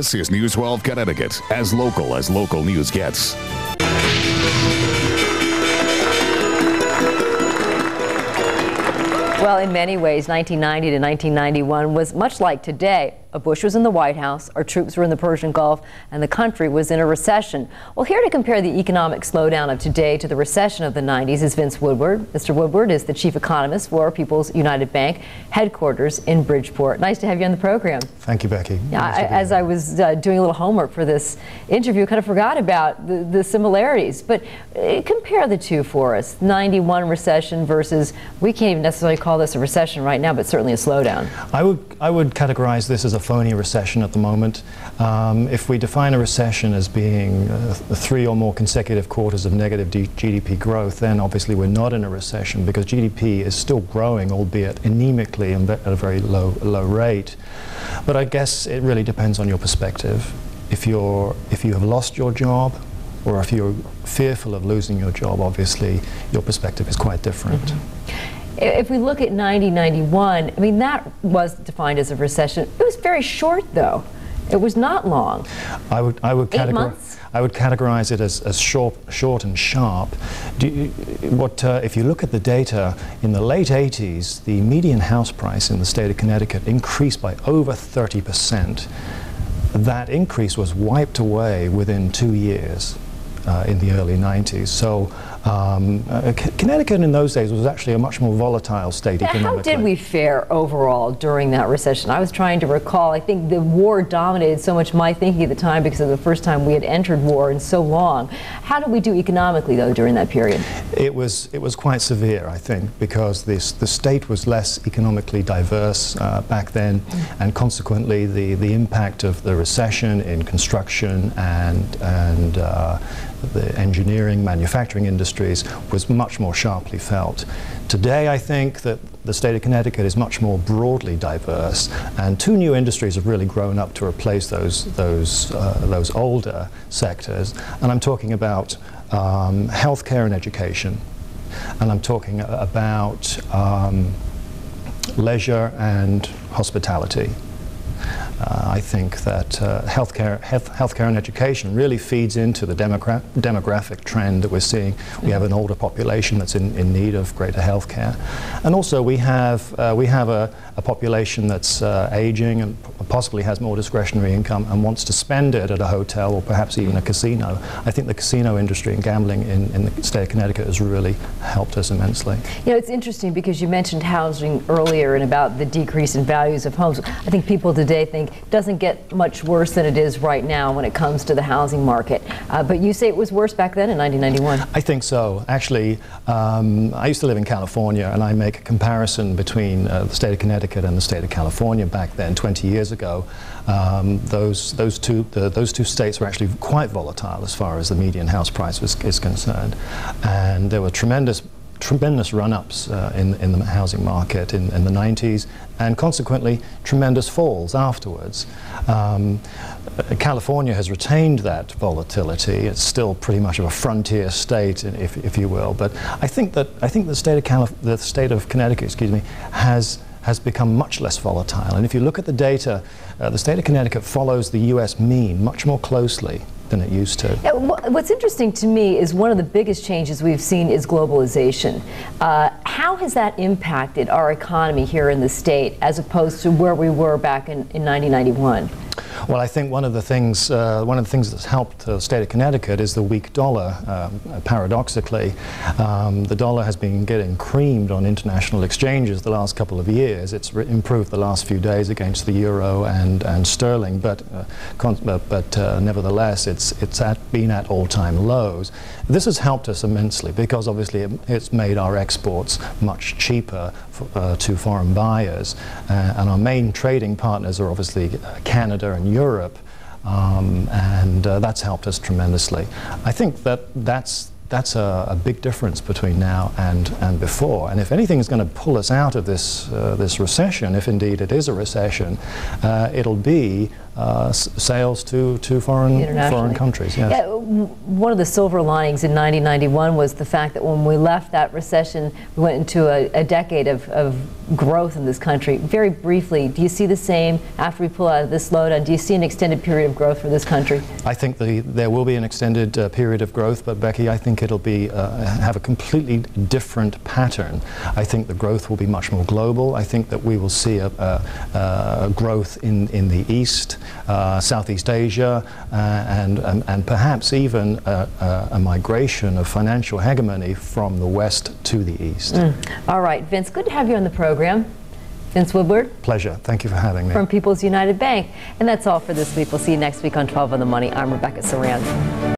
This is News 12 Connecticut, as local news gets. Well, in many ways, 1990 to 1991 was much like today. Bush was in the White House, our troops were in the Persian Gulf, and the country was in a recession. Well, here to compare the economic slowdown of today to the recession of the 90s is Vince Woodward. Mr. Woodward is the chief economist for People's United Bank, headquarters in Bridgeport. Nice to have you on the program. Thank you, Becky. Yeah, as I was doing a little homework for this interview, kind of forgot about the similarities. But compare the two for us. 91 recession versus, we can't even necessarily call this a recession right now, but certainly a slowdown. I would categorize this as a phony recession at the moment. If we define a recession as being 3 or more consecutive quarters of negative GDP growth, then obviously we're not in a recession because GDP is still growing, albeit anemically and at a very low rate. But I guess it really depends on your perspective. If you have lost your job, or if you're fearful of losing your job, obviously your perspective is quite different. Mm-hmm. If we look at 90-91, I mean, that was defined as a recession. It was very short, though. It was not long. I would 8 months? I would categorize it as short and sharp. If you look at the data, in the late 80s, the median house price in the state of Connecticut increased by over 30%. That increase was wiped away within 2 years. In the early 90s. So Connecticut in those days was actually a much more volatile state economically. How did we fare overall during that recession? I was trying to recall, I think the war dominated so much my thinking at the time because of the first time we had entered war in so long. How did we do economically, though, during that period? It was quite severe, I think, because the state was less economically diverse back then, and consequently the impact of the recession in construction and the engineering, manufacturing industries was much more sharply felt. Today, I think that the state of Connecticut is much more broadly diverse, and 2 new industries have really grown up to replace those older sectors. And I'm talking about healthcare and education, and I'm talking about leisure and hospitality. I think that healthcare and education really feeds into the demographic trend that we're seeing. We have an older population that's in need of greater healthcare, and also we have a population that's aging and possibly has more discretionary income and wants to spend it at a hotel or perhaps even a casino. I think the casino industry and gambling in the state of Connecticut has really helped us immensely. You know, it's interesting because you mentioned housing earlier and about the decrease in values of homes. I think people today think it doesn't get much worse than it is right now when it comes to the housing market. But you say it was worse back then in 1991. I think so. Actually, I used to live in California, and I make a comparison between the state of Connecticut and the state of California back then, 20 years ago. Those two states were actually quite volatile as far as the median house price is concerned, and there were tremendous run-ups in the housing market in the 90s, and consequently tremendous falls afterwards. California has retained that volatility. It's still pretty much of a frontier state, if you will. But I think the state of Connecticut, excuse me, has become much less volatile. And if you look at the data, the state of Connecticut follows the U.S. mean much more closely than it used to. Yeah, what's interesting to me is one of the biggest changes we've seen is globalization. How has that impacted our economy here in the state as opposed to where we were back in 1991? Well, I think one of the things that's helped the state of Connecticut is the weak dollar. Paradoxically, the dollar has been getting creamed on international exchanges the last couple of years. It's improved the last few days against the euro and sterling, but nevertheless, it's been at all-time lows. This has helped us immensely because obviously it's made our exports much cheaper to foreign buyers, and our main trading partners are obviously Canada and Europe, and that's helped us tremendously. I think that's a big difference between now and before. And if anything is going to pull us out of this recession, if indeed it is a recession, it'll be sales to foreign countries. Yes. Yeah, one of the silver linings in 1991 was the fact that when we left that recession, we went into a decade of growth in this country. Very briefly, do you see the same after we pull out of this slowdown? Do you see an extended period of growth for this country? I think there will be an extended period of growth, but Becky, I think it'll be have a completely different pattern. I think the growth will be much more global. I think that we will see a growth in the East, Southeast Asia, and perhaps even a migration of financial hegemony from the West to the East. All right, Vince, good to have you on the program. Vince Woodward. Pleasure. Thank you for having me. From People's United Bank. And that's all for this week. We'll see you next week on 12 on the Money. I'm Rebecca Saran.